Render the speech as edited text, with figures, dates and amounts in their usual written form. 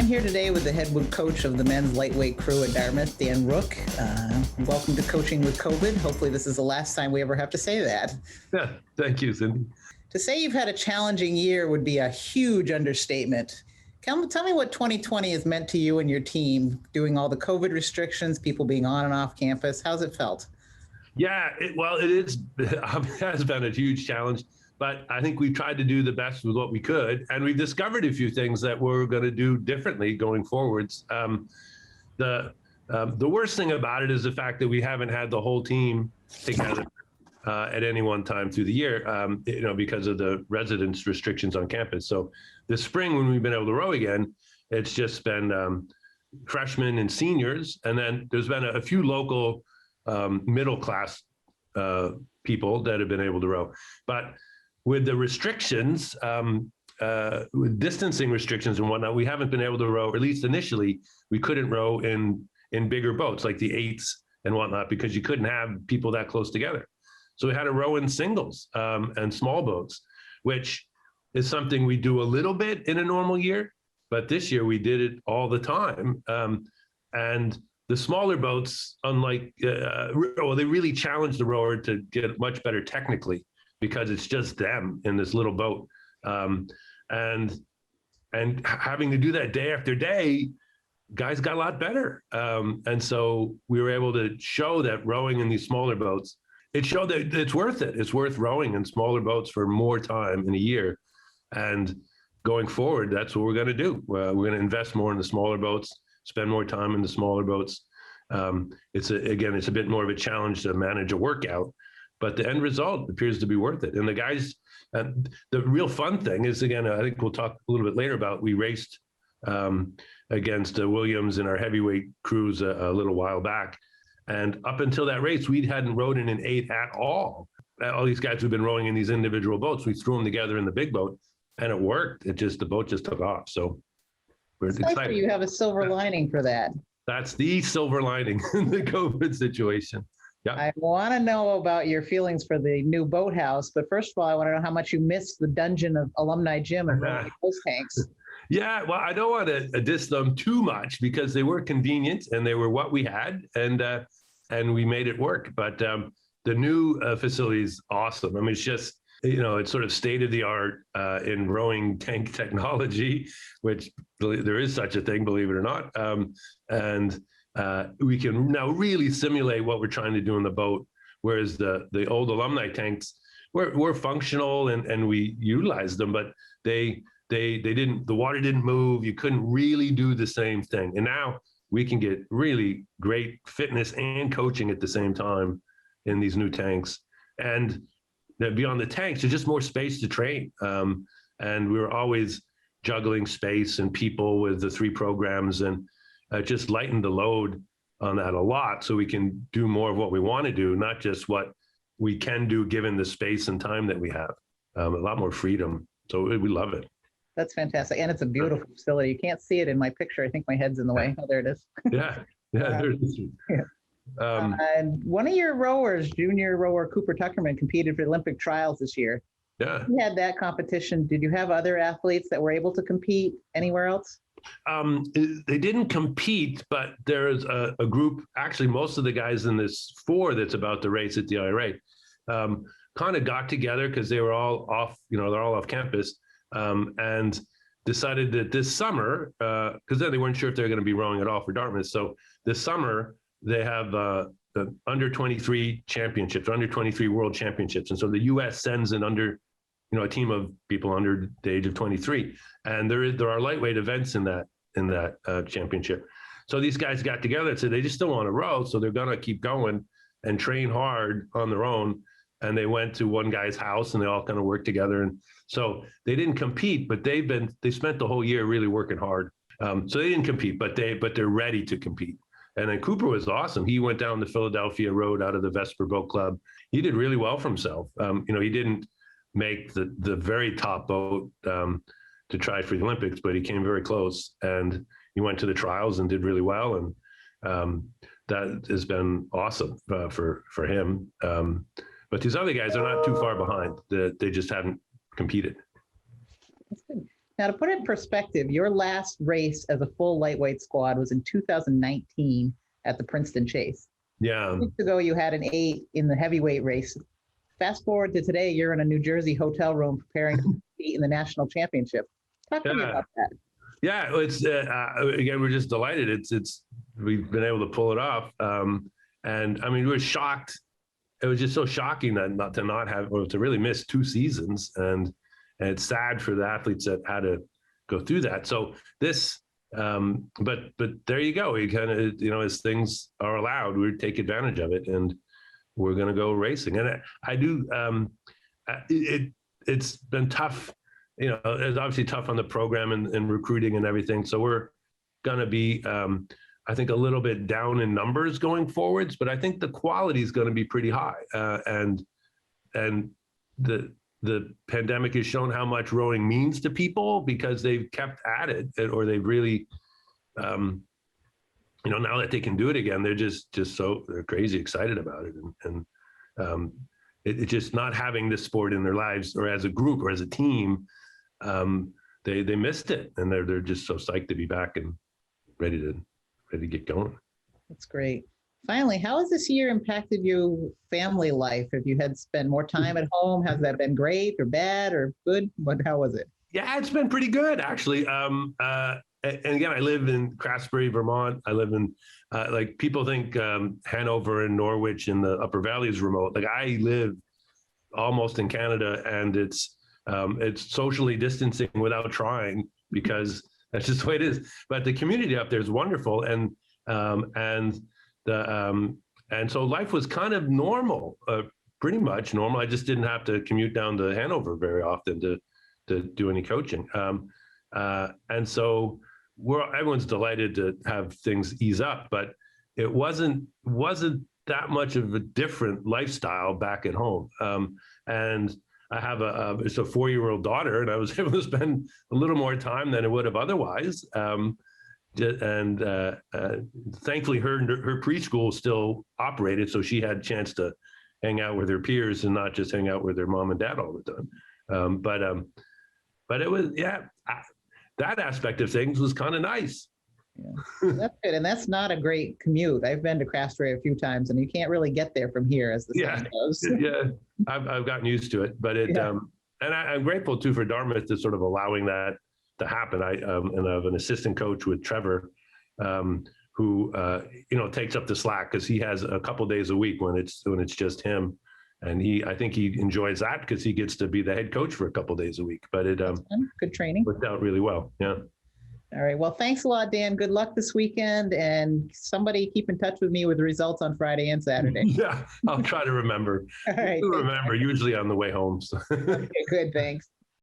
I'm here today with the head coach of the men's lightweight crew at Dartmouth, Dan Rook. Welcome to Coaching with COVID. Hopefully this is the last time we ever have to say that. Yeah, thank you, Cindy. To say you've had a challenging year would be a huge understatement. Tell me what 2020 has meant to you and your team, doing all the COVID restrictions, people being on and off campus. How's it felt? Yeah, it has been a huge challenge, but I think we've tried to do the best with what we could, and we've discovered a few things that we're going to do differently going forwards. The worst thing about it is the fact that we haven't had the whole team together at any one time through the year, because of the residence restrictions on campus. So this spring, when we've been able to row again, it's just been freshmen and seniors, and then there's been a few local middle class people that have been able to row. But with the restrictions, with distancing restrictions and whatnot, we haven't been able to row, or at least initially, we couldn't row in bigger boats like the 8s and whatnot, because you couldn't have people that close together. So we had to row in singles and small boats, which is something we do a little bit in a normal year, but this year we did it all the time. And the smaller boats, unlike, they really challenge the rower to get much better technically, because it's just them in this little boat. And having to do that day after day, guys got a lot better. And so we were able to show that rowing in these smaller boats, it showed that it's worth it. It's worth rowing in smaller boats for more time in a year. And going forward, that's what we're going to do. We're going to invest more in the smaller boats, spend more time in the smaller boats. It's a bit more of a challenge to manage a workout, but the end result appears to be worth it. And the guys, the real fun thing is, again, I think we'll talk a little bit later about, we raced against Williams in our heavyweight crews a little while back. And up until that race, we hadn't rowed in an 8 at all. All these guys who've been rowing in these individual boats, we threw them together in the big boat, and it worked. The boat just took off. So we're excited. You have a silver lining for that. That's the silver lining in the COVID situation. Yeah. I want to know about your feelings for the new boathouse, but first of all, I want to know how much you missed the dungeon of alumni gym and those tanks. Yeah, well, I don't want to diss them too much, because they were convenient and they were what we had, and we made it work. But the new facility is awesome. I mean, it's just, it's sort of state of the art in rowing tank technology, which there is such a thing, believe it or not. And we can now really simulate what we're trying to do in the boat, whereas the old alumni tanks were functional and we utilized them, but they didn't, the water didn't move. You couldn't really do the same thing. And now we can get really great fitness and coaching at the same time in these new tanks. And beyond the tanks, there's just more space to train. And we were always juggling space and people with the 3 programs, and just lightened the load on that a lot, so we can do more of what we want to do, not just what we can do given the space and time that we have. A lot more freedom. So we love it. That's fantastic. And it's a beautiful facility. You can't see it in my picture. I think my head's in the way. Oh, there it is. Yeah. There it is. And one of your rowers, junior rower Cooper Tuckerman, competed for the Olympic trials this year. Yeah. You had that competition. Did you have other athletes that were able to compete anywhere else? They didn't compete, but there's a group, actually most of the guys in this 4 that's about to race at the IRA kind of got together, because they were all off, they're all off campus, and decided that this summer, because then they weren't sure if they're going to be rowing at all for Dartmouth. So this summer they have the under 23 championships, under 23 world championships. And so the US sends an a team of people under the age of 23. And there are lightweight events in that championship. So these guys got together and said they just still want to row. So they're going to keep going and train hard on their own. And they went to one guy's house and they all kind of worked together. And so they didn't compete, but they spent the whole year really working hard. So they didn't compete, but they're ready to compete. And then Cooper was awesome. He went down the Philadelphia Road out of the Vesper Boat Club. He did really well for himself. He didn't make the very top boat to try for the Olympics, but he came very close. And he went to the trials and did really well. And that has been awesome for him. But these other guys are not too far behind. They just haven't competed. That's good. Now, to put it in perspective, your last race as a full lightweight squad was in 2019 at the Princeton Chase. Yeah. Weeks ago, you had an 8 in the heavyweight race. Fast forward to today, you're in a New Jersey hotel room preparing to compete in the national championship. Talk to me about that. Yeah, it's again, we're just delighted. It's we've been able to pull it off, and I mean, we were shocked. It was just so shocking that not have, or to really miss 2 seasons, and it's sad for the athletes that had to go through that. So this, but there you go. We kind of, as things are allowed, we take advantage of it, and we're going to go racing. And I do. It's been tough. It's obviously tough on the program and recruiting and everything. So we're going to be, I think, a little bit down in numbers going forwards, but I think the quality is going to be pretty high. And the pandemic has shown how much rowing means to people because they've kept at it, or they've really, now that they can do it again, they're they're crazy excited about it. And it's just not having this sport in their lives, or as a group or as a team. They missed it, and they're just so psyched to be back and ready to get going. That's great. Finally, how has this year impacted your family life? Have you had to spend more time at home? Has that been great or bad or good? How was it? Yeah, it's been pretty good, actually. And again, I live in Craftsbury, Vermont. I live in people think Hanover and Norwich in the Upper Valley is remote. Like, I live almost in Canada, and it's socially distancing without trying, because that's just the way it is. But the community up there is wonderful, and so life was kind of normal, pretty much normal. I just didn't have to commute down to Hanover very often to do any coaching, and so everyone's delighted to have things ease up. But it wasn't that much of a different lifestyle back at home, and I have a 4-year-old daughter, and I was able to spend a little more time than I would have otherwise. And thankfully, her preschool still operated, so she had a chance to hang out with her peers and not just hang out with her mom and dad all the time. But it was, that aspect of things was kind of nice. Yeah, that's good. And that's not a great commute. I've been to Craftsbury a few times, and you can't really get there from here, as the saying goes. Yeah, I've gotten used to it, but and I'm grateful too for Dartmouth to sort of allowing that to happen. And I have an assistant coach with Trevor, who takes up the slack, because he has a couple days a week when it's just him, and I think he enjoys that because he gets to be the head coach for a couple days a week. But it good training, worked out really well. Yeah. All right. Well, thanks a lot, Dan. Good luck this weekend, and somebody keep in touch with me with the results on Friday and Saturday. Yeah, I'll try to remember. All right. Remember, usually on the way home. So. Okay, good. Thanks.